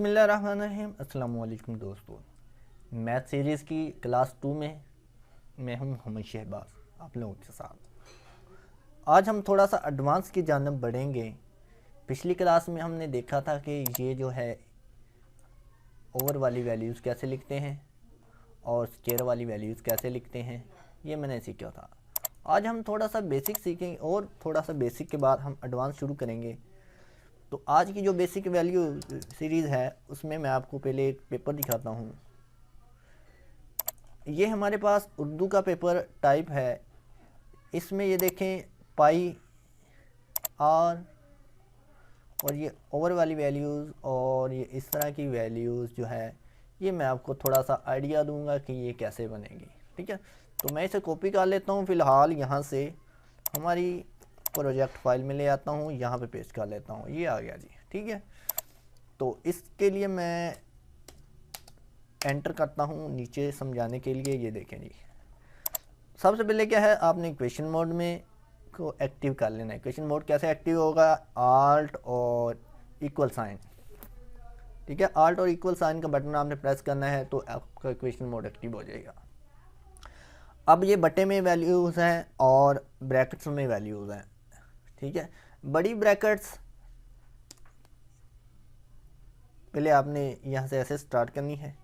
बिस्मिल्लाहिर्रहमानिर्रहीम। अस्सलाम वालेकुम दोस्तों, मैथ सीरीज़ की क्लास 2 में मैं हूं मोहम्मद शहबाज आप लोगों के साथ। आज हम थोड़ा सा एडवांस की जानब बढ़ेंगे। पिछली क्लास में हमने देखा था कि ये जो है ओवर वाली वैल्यूज़ कैसे लिखते हैं और स्क्वायर वाली वैल्यूज़ कैसे लिखते हैं, ये मैंने सीखा था। आज हम थोड़ा सा बेसिक सीखेंगे और थोड़ा सा बेसिक के बाद हम एडवांस शुरू करेंगे। तो आज की जो बेसिक वैल्यू सीरीज़ है उसमें मैं आपको पहले एक पेपर दिखाता हूँ। ये हमारे पास उर्दू का पेपर टाइप है। इसमें ये देखें पाई आर और ये ओवर वाली वैल्यूज़ और ये इस तरह की वैल्यूज़ जो है ये मैं आपको थोड़ा सा आइडिया दूंगा कि ये कैसे बनेगी। ठीक है, तो मैं इसे कॉपी कर लेता हूँ। फ़िलहाल यहाँ से हमारी प्रोजेक्ट फाइल में ले आता हूँ, यहाँ पे पेस्ट कर लेता हूँ। ये आ गया जी। ठीक है, तो इसके लिए मैं एंटर करता हूँ नीचे समझाने के लिए। ये देखें जी, सबसे पहले क्या है, आपने क्वेश्चन मोड में को एक्टिव कर लेना है। क्वेश्चन मोड कैसे एक्टिव होगा, आल्ट और इक्वल साइन। ठीक है, आल्ट और इक्वल साइन का बटन आपने प्रेस करना है तो आपका क्वेश्चन मोड एक्टिव हो जाएगा। अब ये बटे में वैल्यूज़ हैं और ब्रैकेट्स में वैल्यूज़ हैं। ठीक है, बड़ी ब्रैकेट्स पहले आपने यहाँ से ऐसे स्टार्ट करनी है।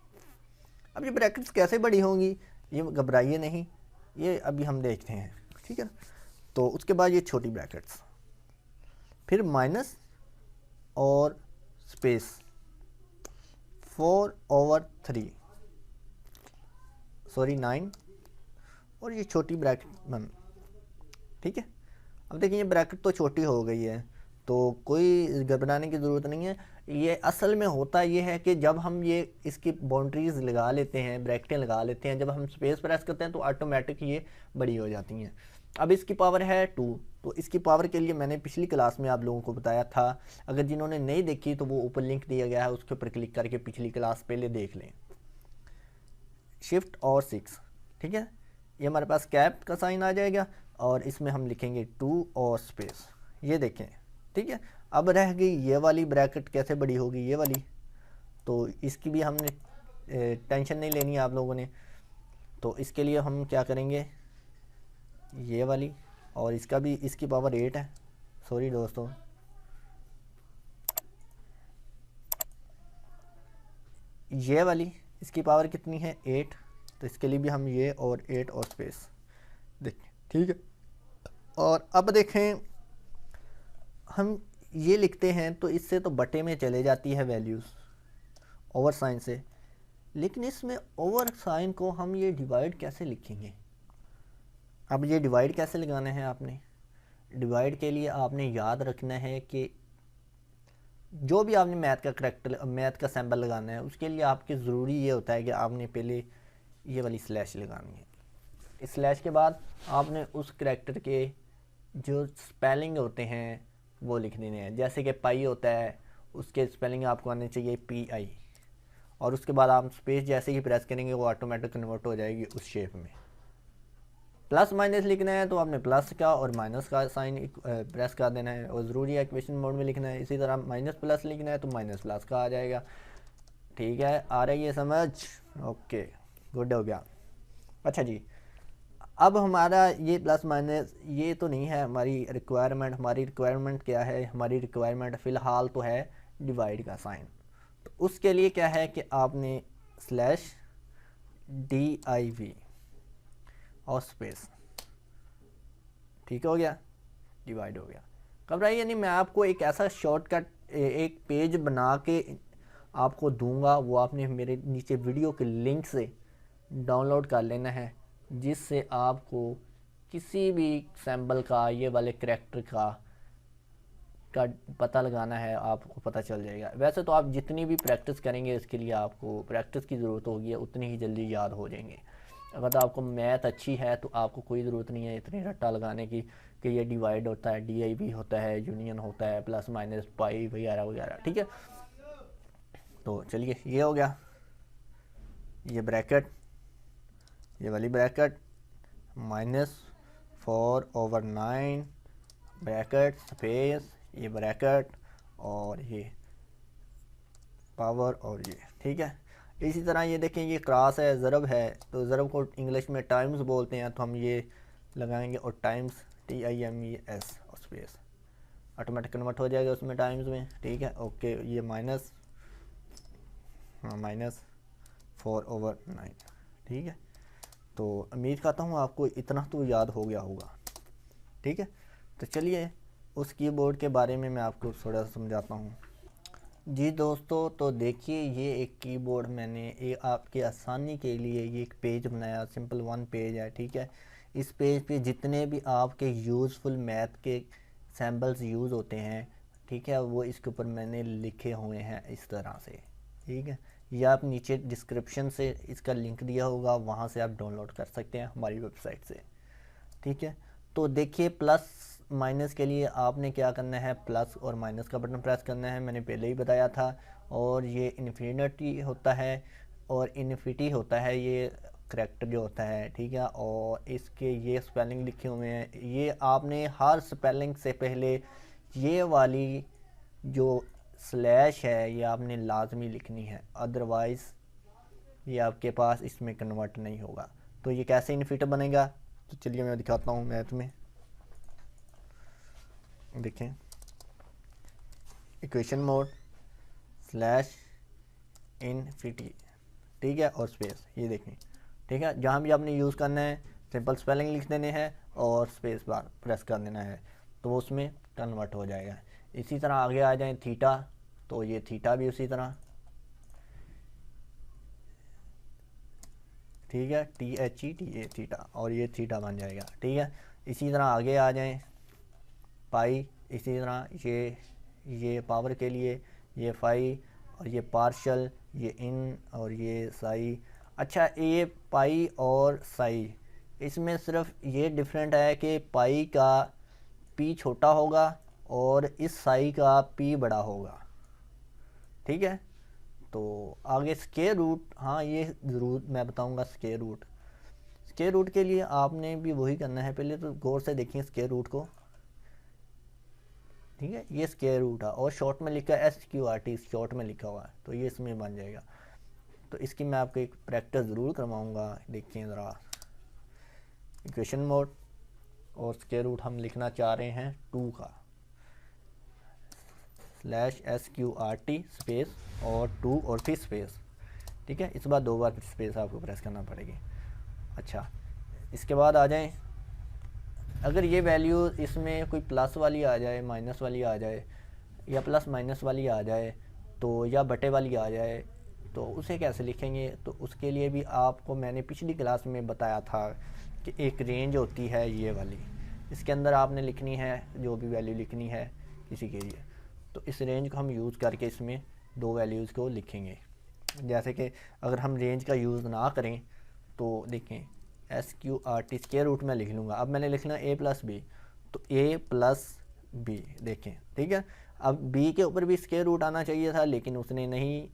अब ये ब्रैकेट्स कैसे बड़ी होंगी, ये घबराइए नहीं, ये अभी हम देखते हैं। ठीक है, तो उसके बाद ये छोटी ब्रैकेट्स, फिर माइनस और स्पेस 4/3 सॉरी 9 और ये छोटी ब्रैकेट 1। ठीक है, अब देखिए ये ब्रैकेट तो छोटी हो गई है तो कोई घबराने की ज़रूरत नहीं है। ये असल में होता ये है कि जब हम ये इसकी बाउंड्रीज़ लगा लेते हैं, ब्रैकेटें लगा लेते हैं, जब हम स्पेस प्रेस करते हैं तो ऑटोमेटिक ये बड़ी हो जाती हैं। अब इसकी पावर है 2, तो इसकी पावर के लिए मैंने पिछली क्लास में आप लोगों को बताया था। अगर जिन्होंने नहीं देखी तो वो ऊपर लिंक दिया गया है, उसके ऊपर क्लिक करके पिछली क्लास पहले देख लें। शिफ्ट और 6। ठीक है, ये हमारे पास कैप का साइन आ जाएगा और इसमें हम लिखेंगे 2 और स्पेस। ये देखें। ठीक है, अब रह गई ये वाली ब्रैकेट कैसे बड़ी होगी, ये वाली, तो इसकी भी हमने टेंशन नहीं लेनी है आप लोगों ने। तो इसके लिए हम क्या करेंगे, ये वाली और इसका भी, इसकी पावर 8 है। सॉरी दोस्तों, ये वाली इसकी पावर कितनी है 8, तो इसके लिए भी हम ये और 8 और स्पेस देखें। ठीक है, और अब देखें हम ये लिखते हैं तो इससे तो बटे में चले जाती है वैल्यूज़ ओवर साइन से, लेकिन इसमें ओवर साइन को हम ये डिवाइड कैसे लिखेंगे। अब ये डिवाइड कैसे लगाना है, आपने डिवाइड के लिए आपने याद रखना है कि जो भी आपने मैथ का करैक्टर, मैथ का सिंबल लगाना है, उसके लिए आपके ज़रूरी ये होता है कि आपने पहले ये वाली स्लैश लगानी है। इस स्लैश के बाद आपने उस करैक्टर के जो स्पेलिंग होते हैं वो लिख देने हैं। जैसे कि पाई होता है, उसके स्पेलिंग आपको आने चाहिए PI, और उसके बाद आप स्पेस जैसे ही प्रेस करेंगे वो ऑटोमेटिक कन्वर्ट हो जाएगी उस शेप में। प्लस माइनस लिखना है तो आपने प्लस का और माइनस का साइन प्रेस कर देना है, और ज़रूरी है इक्वेशन मोड में लिखना है। इसी तरह माइनस प्लस लिखना है तो माइनस प्लस का आ जाएगा। ठीक है, आ रही है समझ? ओके, गुड हो गया। अच्छा जी, अब हमारा ये प्लस माइनस ये तो नहीं है हमारी रिक्वायरमेंट। हमारी रिक्वायरमेंट क्या है, हमारी रिक्वायरमेंट फ़िलहाल तो है डिवाइड का साइन। तो उसके लिए क्या है कि आपने स्लैश DIV और स्पेस, ठीक हो गया, डिवाइड हो गया। घबराइए नहीं, मैं आपको एक ऐसा शॉर्टकट एक पेज बना के आपको दूंगा, वो आपने मेरे नीचे वीडियो के लिंक से डाउनलोड कर लेना है, जिससे आपको किसी भी सैम्बल का, ये वाले करैक्टर का पता लगाना है, आपको पता चल जाएगा। वैसे तो आप जितनी भी प्रैक्टिस करेंगे इसके लिए आपको प्रैक्टिस की ज़रूरत होगी, उतनी ही जल्दी याद हो जाएंगे। अगर तो आपको मैथ अच्छी है तो आपको कोई ज़रूरत नहीं है इतनी रट्टा लगाने की कि ये डिवाइड होता है, DIV होता है, यूनियन होता है, प्लस माइनस पाई वगैरह वगैरह। ठीक है, तो चलिए ये हो गया, ये ब्रैकेट, ये वाली ब्रैकेट -4/9 ब्रैकेट स्पेस, ये ब्रैकेट और ये पावर और ये, ठीक है। इसी तरह ये देखें, ये क्रॉस है, ज़रब है, तो ज़रब को इंग्लिश में टाइम्स बोलते हैं, तो हम ये लगाएंगे और टाइम्स TIMES और स्पेस, ऑटोमेटिक कन्वर्ट हो जाएगा उसमें टाइम्स में, ठीक है। ओके, ये माइनस, हाँ -4/9, ठीक है। तो उम्मीद करता हूँ आपको इतना तो याद हो गया होगा, ठीक है। तो चलिए उस कीबोर्ड के बारे में मैं आपको थोड़ा सा समझाता हूँ। जी दोस्तों, तो देखिए ये एक कीबोर्ड मैंने एक आपकी आसानी के लिए ये एक पेज बनाया, सिंपल 1 पेज है, ठीक है। इस पेज पे जितने भी आपके यूज़फुल मैथ के सैम्पल्स यूज़ होते हैं, ठीक है, वो इसके ऊपर मैंने लिखे हुए हैं इस तरह से, ठीक है। या आप नीचे डिस्क्रिप्शन से इसका लिंक दिया होगा, वहाँ से आप डाउनलोड कर सकते हैं हमारी वेबसाइट से, ठीक है। तो देखिए प्लस माइनस के लिए आपने क्या करना है, प्लस और माइनस का बटन प्रेस करना है, मैंने पहले ही बताया था। और ये इन्फिनिटी होता है और इन्फिनिटी होता है ये करैक्टर जो होता है, ठीक है। और इसके ये स्पेलिंग लिखे हुए हैं, ये आपने हर स्पेलिंग से पहले ये वाली जो स्लैश है ये आपने लाजमी लिखनी है, अदरवाइज़ ये आपके पास इसमें कन्वर्ट नहीं होगा। तो ये कैसे इन्फिनिटी बनेगा, तो चलिए मैं दिखाता हूँ मैथ में। देखें, इक्वेशन मोड स्लैश इन्फिनिटी, ठीक है, और स्पेस, ये देखें, ठीक है। जहाँ भी आपने यूज़ करना है सिंपल स्पेलिंग लिख देने हैं और स्पेस बार प्रेस कर देना है, तो वो उसमें कन्वर्ट हो जाएगा। इसी तरह आगे आ जाए थीटा, तो ये थीटा भी उसी तरह, ठीक है, THETA थीटा, और ये थीटा बन जाएगा, ठीक है। इसी तरह आगे आ जाएं पाई, इसी तरह ये पावर के लिए ये फाई, और ये पार्शल, ये इन, और ये साई। अच्छा, ये पाई और साई, इसमें सिर्फ ये डिफरेंट है कि पाई का पी छोटा होगा और इस साई का पी बड़ा होगा, ठीक है। तो आगे स्क्वायर रूट, हाँ ये ज़रूर मैं बताऊंगा स्क्वायर रूट। स्क्वायर रूट के लिए आपने भी वही करना है, पहले तो गौर से देखिए स्क्वायर रूट को, ठीक है। ये स्क्वायर रूट है और शॉर्ट में लिखा है SQRT, शॉर्ट में लिखा हुआ है, तो ये इसमें बन जाएगा। तो इसकी मैं आपको एक प्रैक्टिस ज़रूर करवाऊँगा, देखिए ज़रा। इक्वेशन मोड और स्क्वायर रूट हम लिखना चाह रहे हैं 2 का, स्लैश SQRT स्पेस और 2 और फिर स्पेस, ठीक है। इस बार 2 बार स्पेस आपको प्रेस करना पड़ेगी। अच्छा, इसके बाद आ जाएं, अगर ये वैल्यू इसमें कोई प्लस वाली आ जाए, माइनस वाली आ जाए, या प्लस माइनस वाली आ जाए, तो या बटे वाली आ जाए, तो उसे कैसे लिखेंगे, तो उसके लिए भी आपको मैंने पिछली क्लास में बताया था कि एक रेंज होती है ये वाली, इसके अंदर आपने लिखनी है जो भी वैल्यू लिखनी है किसी के लिए। तो इस रेंज को हम यूज़ करके इसमें 2 वैल्यूज़ को लिखेंगे। जैसे कि अगर हम रेंज का यूज़ ना करें तो देखें SQRT स्क्वायर रूट में लिख लूँगा। अब मैंने लिखना A+B, तो A+B देखें, ठीक है। अब B के ऊपर भी स्क्वायर रूट आना चाहिए था, लेकिन उसने नहीं,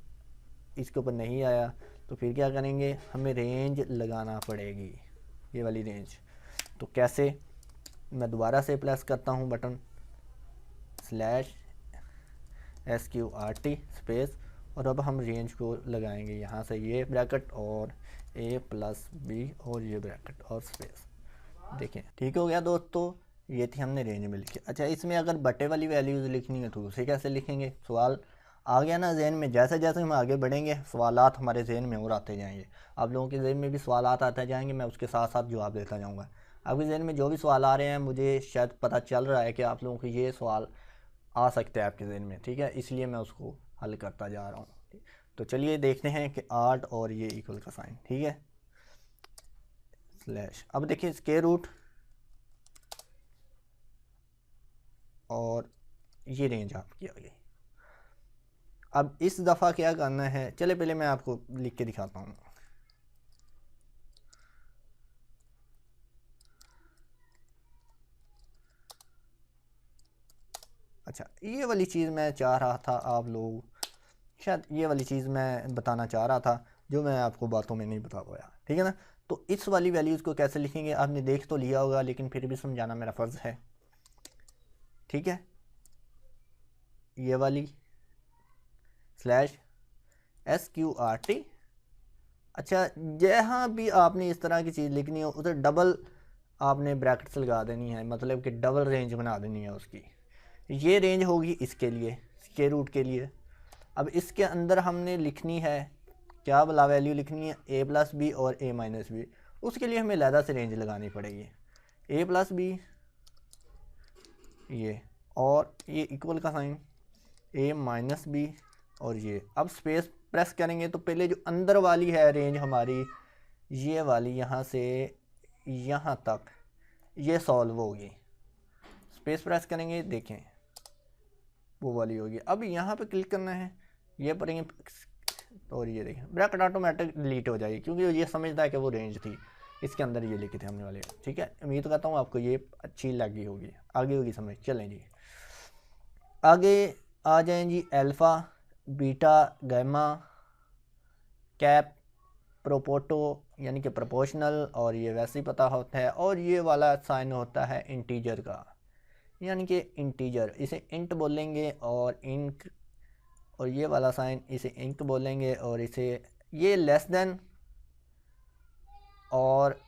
इसके ऊपर नहीं आया, तो फिर क्या करेंगे, हमें रेंज लगाना पड़ेगी, ये वाली रेंज। तो कैसे, मैं दोबारा से प्रेस करता हूँ बटन, स्लैश SQRT स्पेस, और अब हम रेंज को लगाएंगे यहाँ से, ये ब्रैकेट और A+B और ये ब्रैकेट और स्पेस, देखें, ठीक हो गया दोस्तों। ये थी हमने रेंज में लिखी। अच्छा, इसमें अगर बटे वाली वैल्यूज़ लिखनी है तो उसे कैसे लिखेंगे, सवाल आ गया ना जहन में। जैसे जैसे हम आगे बढ़ेंगे सवालात हमारे जहन में और आते जाएंगे, आप लोगों के जहन में भी सवालात आते जाएंगे, मैं उसके साथ साथ जवाब देता जाऊँगा। आपके जहन में जो भी सवाल आ रहे हैं, मुझे शायद पता चल रहा है कि आप लोगों को ये सवाल आ सकते हैं आपके जहन में, ठीक है, इसलिए मैं उसको हल करता जा रहा हूँ। तो चलिए देखते हैं कि 8 और ये इक्वल का साइन, ठीक है, स्लैश। अब देखिए स्क्वायर रूट और ये रेंज आपकी आ गई। अब इस दफ़ा क्या करना है, चले पहले मैं आपको लिख के दिखाता हूँ। अच्छा, ये वाली चीज़ मैं चाह रहा था, आप लोग शायद ये वाली चीज़ मैं बताना चाह रहा था जो मैं आपको बातों में नहीं बता पाया, ठीक है ना। तो इस वाली वैल्यूज़ को कैसे लिखेंगे, आपने देख तो लिया होगा, लेकिन फिर भी समझाना मेरा फ़र्ज़ है, ठीक है। ये वाली स्लैश SQRT। अच्छा, जहाँ भी आपने इस तरह की चीज़ लिखनी हो उधर डबल आपने ब्रैकेट्स लगा देनी है, मतलब कि डबल रेंज बना देनी है उसकी। ये रेंज होगी इसके लिए, स्क्वायर रूट के लिए। अब इसके अंदर हमने लिखनी है क्या वाला वैल्यू लिखनी है, a+b और a-b। उसके लिए हमें अलहदा से रेंज लगानी पड़ेगी, a+b ये, और ये इक्वल का साइन a-b और ये। अब स्पेस प्रेस करेंगे तो पहले जो अंदर वाली है रेंज हमारी, ये वाली यहाँ से यहाँ तक ये सॉल्व होगी। स्पेस प्रेस करेंगे, देखें वो वाली होगी। अब यहाँ पे क्लिक करना है, ये पढ़ेंगे और ये देखें ब्रैकेट ऑटोमेटिक डिलीट हो जाएगी, क्योंकि ये समझता है कि वो रेंज थी, इसके अंदर ये लिखे थे हमने वाले। ठीक है, उम्मीद करता हूँ आपको ये अच्छी लगी होगी, आगे होगी समझ। चलें जी आगे आ जाएं जी। अल्फ़ा, बीटा, गामा, कैप, प्रोपोटो यानी कि प्रोपोर्शनल, और ये वैसे ही पता होता है। और ये वाला साइन होता है इंटीजर का, यानी कि इंटीजर, इसे इंट बोलेंगे, और इंक, और ये वाला साइन इसे इंक बोलेंगे, और इसे ये लेस देन और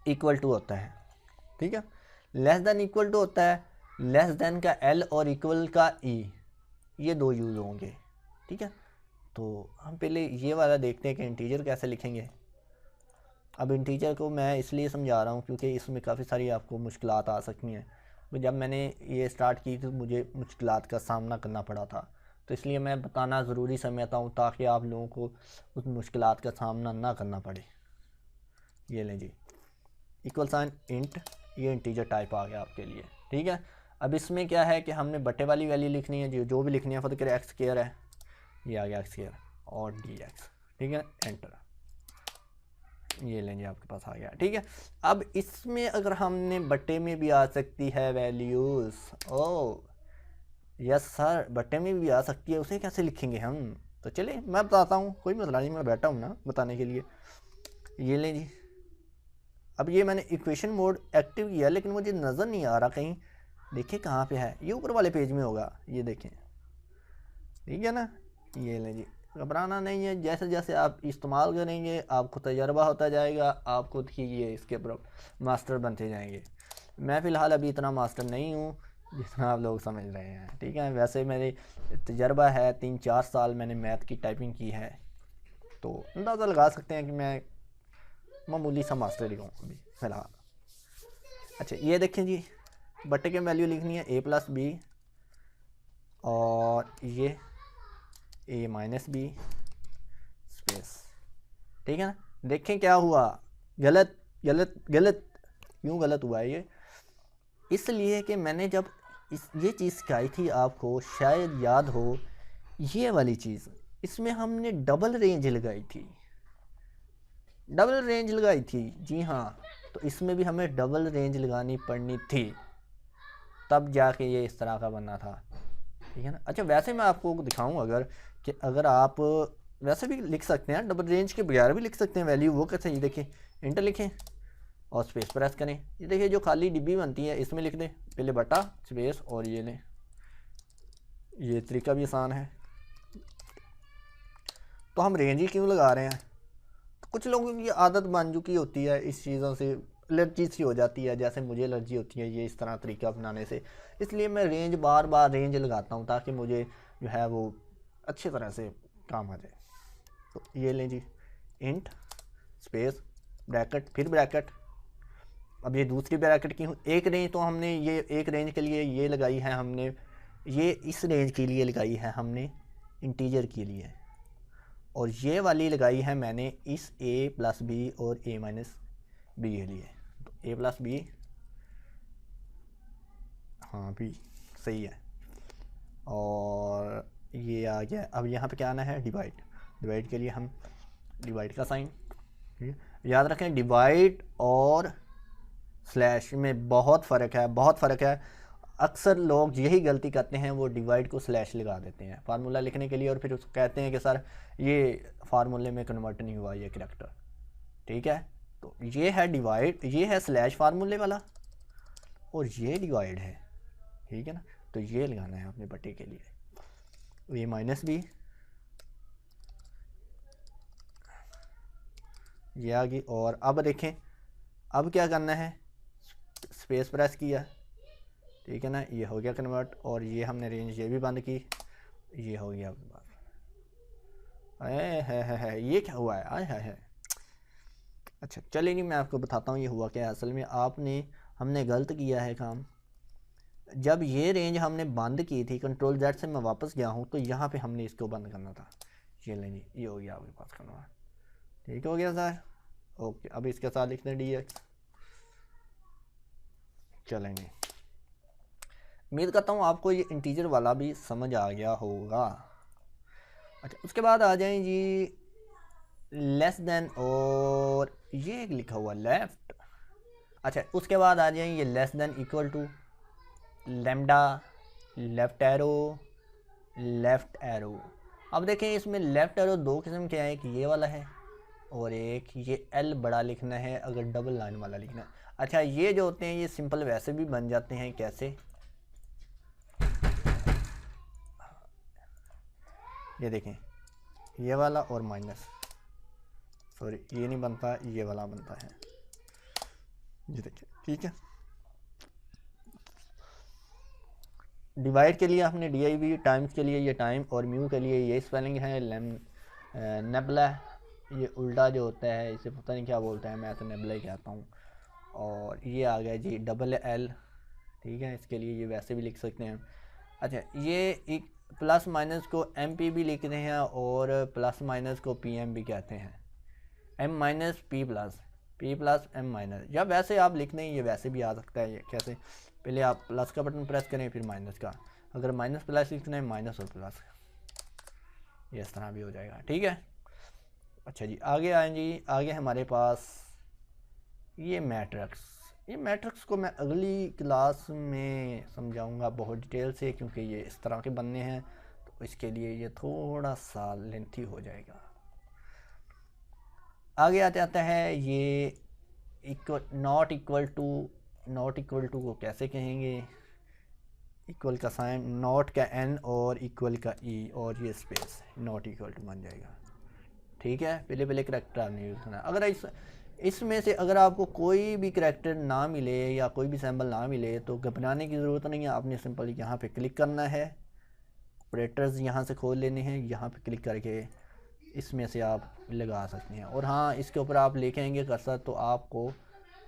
इक्वल टू होता है। ठीक है, लेस देन इक्वल टू होता है, लेस देन का L और इक्वल का E, ये दो यूज़ होंगे। ठीक है, तो हम पहले ये वाला देखते हैं कि इंटीजर कैसे लिखेंगे। अब इंटीजर को मैं इसलिए समझा रहा हूँ क्योंकि इसमें काफ़ी सारी आपको मुश्किलात आ सकती हैं। जब मैंने ये स्टार्ट की तो मुझे मुश्किलात का सामना करना पड़ा था, तो इसलिए मैं बताना ज़रूरी समझता हूँ ताकि आप लोगों को उस मुश्किलात का सामना ना करना पड़े। ये लें जी, इक्वल साइन इंट, ये इंटीजर टाइप आ गया आपके लिए। ठीक है, अब इसमें क्या है कि हमने बटे वाली वैल्यू लिखनी है, जो भी लिखनी है। फर्क करे एक्स स्क्वायर है, ये आ गया एक्स स्क्वायर और dx। ठीक है, एंटर, ये लेंगे आपके पास आ गया। ठीक है, अब इसमें अगर हमने बटे में भी आ सकती है वैल्यूज़, ओ यस सर बटे में भी आ सकती है, उसे कैसे लिखेंगे हम? तो चलिए मैं बताता हूँ, कोई मसला नहीं, मैं बैठा हूँ ना बताने के लिए। ये लें जी, अब ये मैंने इक्वेशन मोड एक्टिव किया लेकिन मुझे नज़र नहीं आ रहा कहीं, देखिए कहाँ पे है, ये ऊपर वाले पेज में होगा, ये देखें। ठीक है ना, ये लें जी, घबराना नहीं है, जैसे जैसे आप इस्तेमाल करेंगे आपको तजर्बा होता जाएगा, आप खुद ही ये इसके ऊपर मास्टर बनते जाएंगे। मैं फ़िलहाल अभी इतना मास्टर नहीं हूँ जितना आप लोग समझ रहे हैं। ठीक है, वैसे मेरे तजर्बा है 3-4 साल मैंने मैथ की टाइपिंग की है, तो अंदाज़ा लगा सकते हैं कि मैं मामूली सा मास्टर ही हूँ अभी फ़िलहाल। अच्छा ये देखें जी, बटे की वैल्यू लिखनी है a+b और ये a-b स्पेस। ठीक है ना, देखें क्या हुआ, गलत गलत गलत। क्यों गलत हुआ है ये? इसलिए कि मैंने जब ये चीज़ सिखाई थी आपको, शायद याद हो, ये वाली चीज़, इसमें हमने डबल रेंज लगाई थी, डबल रेंज लगाई थी, जी हाँ। तो इसमें भी हमें डबल रेंज लगानी पड़नी थी, तब जाके ये इस तरह का बनना था। ठीक है ना। अच्छा वैसे मैं आपको दिखाऊं अगर कि अगर आप वैसे भी लिख सकते हैं, डबल रेंज के बगैर भी लिख सकते हैं वैल्यू। वो कैसे, ये देखिए इंटर लिखें और स्पेस प्रेस करें, ये देखिए जो खाली डिब्बी बनती है इसमें लिख दें पहले बटा स्पेस और ये लें, ये तरीका भी आसान है। तो हम रेंज ही क्यों लगा रहे हैं? तो कुछ लोगों की आदत बन चुकी होती है इस चीज़ों से, एलर्जी सी हो जाती है, जैसे मुझे एलर्जी होती है ये इस तरह तरीका अपनाने से, इसलिए मैं रेंज बार बार रेंज लगाता हूँ ताकि मुझे जो है वो अच्छी तरह से काम आ जाए। तो ये लें जी, इंट स्पेस ब्रैकेट फिर ब्रैकेट। अब ये दूसरी ब्रैकेट की एक रेंज, तो हमने ये एक रेंज के लिए ये लगाई है हमने, ये इस रेंज के लिए लगाई है हमने इंटीजर के लिए, और ये वाली लगाई है मैंने इस a+b और a-b के लिए। तो a+b, हाँ भी सही है, और ये आ गया। अब यहाँ पे क्या आना है, डिवाइड, डिवाइड के लिए हम डिवाइड का साइन। ठीक है, याद रखें डिवाइड और स्लैश में बहुत फ़र्क है, बहुत फ़र्क है। अक्सर लोग यही गलती करते हैं, वो डिवाइड को स्लैश लगा देते हैं फार्मूला लिखने के लिए, और फिर उसको कहते हैं कि सर ये फार्मूले में कन्वर्ट नहीं हुआ ये करैक्टर। ठीक है, तो ये है डिवाइड, ये है स्लैश फार्मूले वाला, और ये डिवाइड है। ठीक है ना, तो ये लगाना है अपने बटे के लिए, a-b ये आ गई। और अब देखें, अब क्या करना है, स्पेस प्रेस किया, ठीक है ना, ये हो गया कन्वर्ट। और ये हमने रेंज ये भी बंद की, ये हो गया आपके पास। है ये क्या हुआ है, आए है। अच्छा चलिए नहीं, मैं आपको बताता हूँ ये हुआ क्या है। असल में हमने गलत किया है काम। जब ये रेंज हमने बंद की थी, कंट्रोल जेड से मैं वापस गया हूँ, तो यहाँ पे हमने इसको बंद करना था। ये लेंगे, ये हो गया आपके पास कन्वर्ट, ठीक हो गया सर। ओके, अब इसके साथ लिखते हैं dx। चलेंगे, उम्मीद करता हूँ आपको ये इंटीजर वाला भी समझ आ गया होगा। अच्छा, उसके बाद आ जाएं जी लेस देन, और ये लिखा हुआ लेफ्ट। अच्छा, उसके बाद आ जाएं ये less than equal to, lambda, left arrow, left arrow. अब देखें इसमें लेफ्ट एरो दो किस्म के हैं, एक ये वाला है और एक ये एल बड़ा लिखना है अगर डबल लाइन वाला लिखना है। अच्छा, ये जो होते हैं ये सिंपल वैसे भी बन जाते हैं, कैसे, ये देखें, ये वाला और माइनस, सॉरी ये नहीं बनता, ये वाला बनता है, ये देखिए, ठीक है। डिवाइड के लिए हमने डी आई वी, टाइम्स के लिए ये टाइम, और म्यू के लिए ये स्पेलिंग है नेबला। ये उल्टा जो होता है इसे पता नहीं क्या बोलते हैं, मैं तो नेबला ही कहता हूँ। और ये आ गया जी डबल एल, ठीक है, इसके लिए ये वैसे भी लिख सकते हैं। अच्छा, ये एक प्लस माइनस को एम पी भी लिखते हैं और प्लस माइनस को पी एम भी कहते हैं। M minus P plus M minus, या वैसे आप लिख दें, ये वैसे भी आ सकता है। ये कैसे, पहले आप प्लस का बटन प्रेस करें फिर माइनस का, अगर माइनस प्लस लिखना है माइनस और प्लस, ये इस तरह भी हो जाएगा, ठीक है। अच्छा जी, आगे आए जी, आगे हमारे पास ये मैट्रिक्स। ये मैट्रिक्स को मैं अगली क्लास में समझाऊंगा बहुत डिटेल से, क्योंकि ये इस तरह के बनने हैं, तो इसके लिए ये थोड़ा सा लेंथी हो जाएगा। आगे आते आता है ये इक्वल, नॉट इक्वल टू को कैसे कहेंगे, इक्वल का साइन, नॉट का एन और इक्वल का ई, और ये स्पेस नॉट इक्वल टू बन जाएगा, ठीक है। पहले करैक्टर आपने यूज़ करना। अगर इसमें से अगर आपको कोई भी करैक्टर ना मिले या कोई भी सैम्बल ना मिले तो घबराने की ज़रूरत नहीं है, आपने सिंपल यहाँ पे क्लिक करना है, ऑपरेटर्स यहाँ से खोल लेने हैं, यहाँ पे क्लिक करके इसमें से आप लगा सकते हैं। और हाँ, इसके ऊपर आप लेके आएंगे कर्सर तो आपको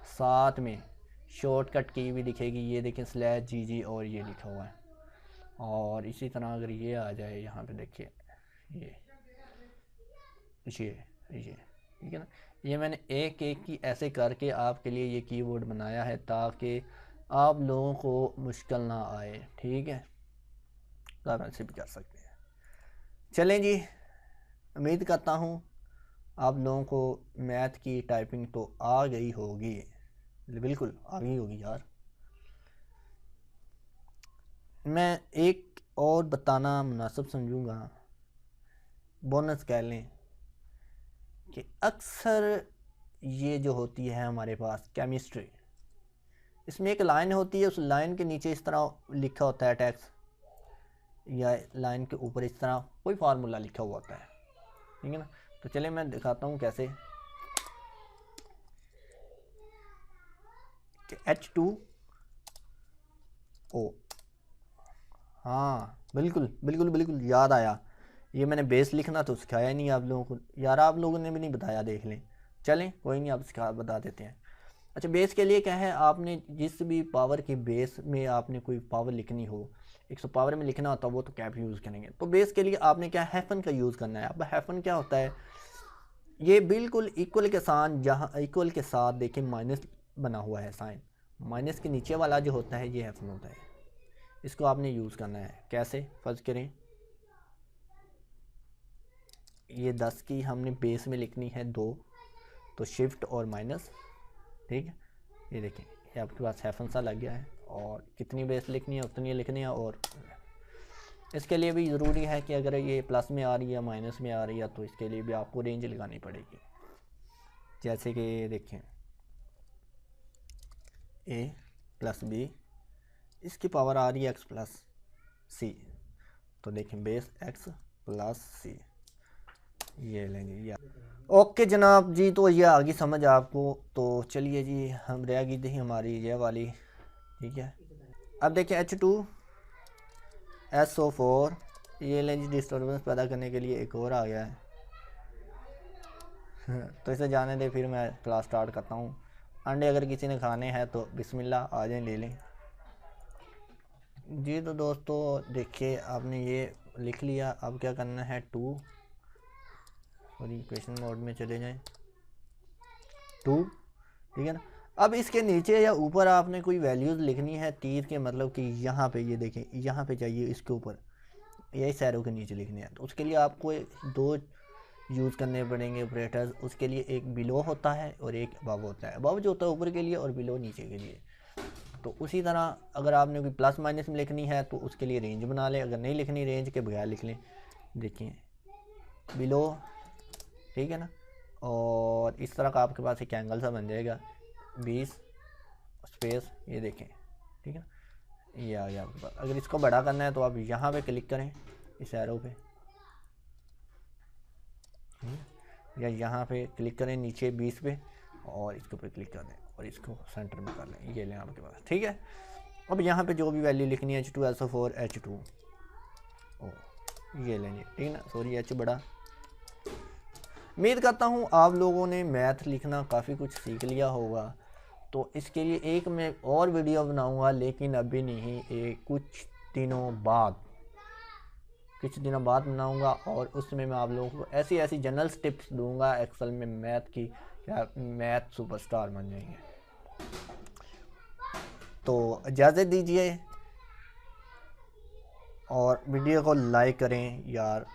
साथ में शॉर्टकट की भी दिखेगी, ये देखें /GG और ये लिखा हुआ है। और इसी तरह अगर ये आ जाए यहाँ पे देखिए, ये ठीक है ना, ये मैंने एक एक की ऐसे करके आपके लिए ये कीबोर्ड बनाया है ताकि आप लोगों को मुश्किल ना आए, ठीक है, तो आप ऐसे भी कर सकते हैं। चलें जी, उम्मीद करता हूँ आप लोगों को मैथ की टाइपिंग तो आ गई होगी, बिल्कुल आ गई होगी यार। मैं एक और बताना मुनासिब समझूंगा, बोनस कह लें कि अक्सर ये जो होती है हमारे पास केमिस्ट्री, इसमें एक लाइन होती है, उस लाइन के नीचे इस तरह लिखा होता है टैक्स, या लाइन के ऊपर इस तरह कोई फार्मूला लिखा हुआ होता है, ठीक है ना। तो चलिए मैं दिखाता हूँ कैसे, H2O, हाँ बिल्कुल याद आया, ये मैंने बेस लिखना तो सिखाया ही नहीं आप लोगों को यार, आप लोगों ने भी नहीं बताया, देख लें। चलें कोई नहीं, आप बता देते हैं। अच्छा, बेस के लिए क्या है, आपने जिस भी पावर की बेस में आपने कोई पावर लिखनी हो, 100 पावर में लिखना होता है वो तो कैप यूज़ करेंगे। तो बेस के लिए आपने क्या हैफन का यूज़ करना है। अब हैफन क्या होता है, ये बिल्कुल इक्वल के साथ, जहाँ इक्वल के साथ देखिए माइनस बना हुआ है साइन, माइनस के नीचे वाला जो होता है ये हैफन होता है, इसको आपने यूज़ करना है। कैसे, फर्ज करें ये 10 की हमने बेस में लिखनी है 2, तो शिफ्ट और माइनस, ठीक है, ये देखिए ये आपके पास हैफन सा लग गया है, और कितनी बेस लिखनी है उतनी लिखनी है। और इसके लिए भी ज़रूरी है कि अगर ये प्लस में आ रही है माइनस में आ रही है तो इसके लिए भी आपको रेंज लगानी पड़ेगी। जैसे कि देखें a + b, इसकी पावर आ रही है x + c, तो देखें बेस x + c, ये लेंगे या। ओके जनाब जी, तो ये आ गई समझ आपको। तो चलिए जी, हम रह गई थी हमारी ये वाली, ठीक है। अब देखिए H2SO4, ये लेंज डिस्टर्बेंस पैदा करने के लिए एक और आ गया है। तो इसे जाने दे, फिर मैं क्लास स्टार्ट करता हूँ। अंडे अगर किसी ने खाने हैं तो बिस्मिल्लाह आ जाएं, ले लें जी। तो दोस्तों देखिए, आपने ये लिख लिया। अब क्या करना है, सॉरी क्वेश्चन मोड में चले जाएं, 2, ठीक है ना। अब इसके नीचे या ऊपर आपने कोई वैल्यूज़ लिखनी है, तीर के मतलब कि यहाँ पे, ये देखें यहाँ पे चाहिए, इसके ऊपर यही सैरो के नीचे लिखने हैं। तो उसके लिए आपको 2 यूज़ करने पड़ेंगे ऑपरेटर्स। उसके लिए एक बिलो होता है और एक अबव होता है। अबव जो होता है ऊपर के लिए और बिलो नीचे के लिए। तो उसी तरह अगर आपने कोई प्लस माइनस में लिखनी है तो उसके लिए रेंज बना लें, अगर नहीं लिखनी रेंज के बगैर लिख लें। देखिए बिलो, ठीक है ना। और इस तरह का आपके पास एक एंगल सा बन जाएगा, 20 स्पेस, ये देखें, ठीक है ना, ये आ गया आपके पास। अगर इसको बड़ा करना है तो आप यहाँ पे क्लिक करें, इस एरो पे, या यहाँ पे क्लिक करें नीचे 20 पे, और इसके ऊपर क्लिक कर दें और इसको सेंटर में कर लें, ये लें आपके पास, ठीक है। अब यहाँ पे जो भी वैल्यू लिखनी है, H2SO4 H2, ये लेंगे, ठीक है ना। सॉरी H बड़ा। उम्मीद करता हूँ आप लोगों ने मैथ लिखना काफ़ी कुछ सीख लिया होगा। तो इसके लिए एक मैं और वीडियो बनाऊँगा, लेकिन अभी नहीं, कुछ दिनों बाद बनाऊँगा। और उसमें मैं आप लोगों को ऐसी ऐसी जनरल टिप्स दूँगा एक्सेल में मैथ की, क्या मैथ सुपरस्टार बन जाएंगे। तो इजाज़त दीजिए और वीडियो को लाइक करें यार,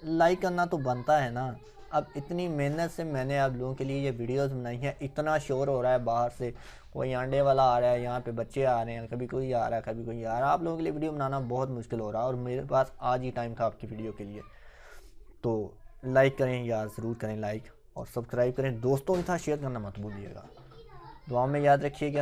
लाइक करना तो बनता है ना। अब इतनी मेहनत से मैंने आप लोगों के लिए ये वीडियोस बनाई है। इतना शोर हो रहा है बाहर से, कोई अंडे वाला आ रहा है, यहाँ पे बच्चे आ रहे हैं, कभी कोई आ रहा है, कभी कोई आ रहा है। आप लोगों के लिए वीडियो बनाना बहुत मुश्किल हो रहा है और मेरे पास आज ही टाइम था आपकी वीडियो के लिए। तो लाइक करें यार, ज़रूर करें लाइक, और सब्सक्राइब करें, दोस्तों के साथ शेयर करना मत भूलिएगा। दुआ में याद रखिएगा।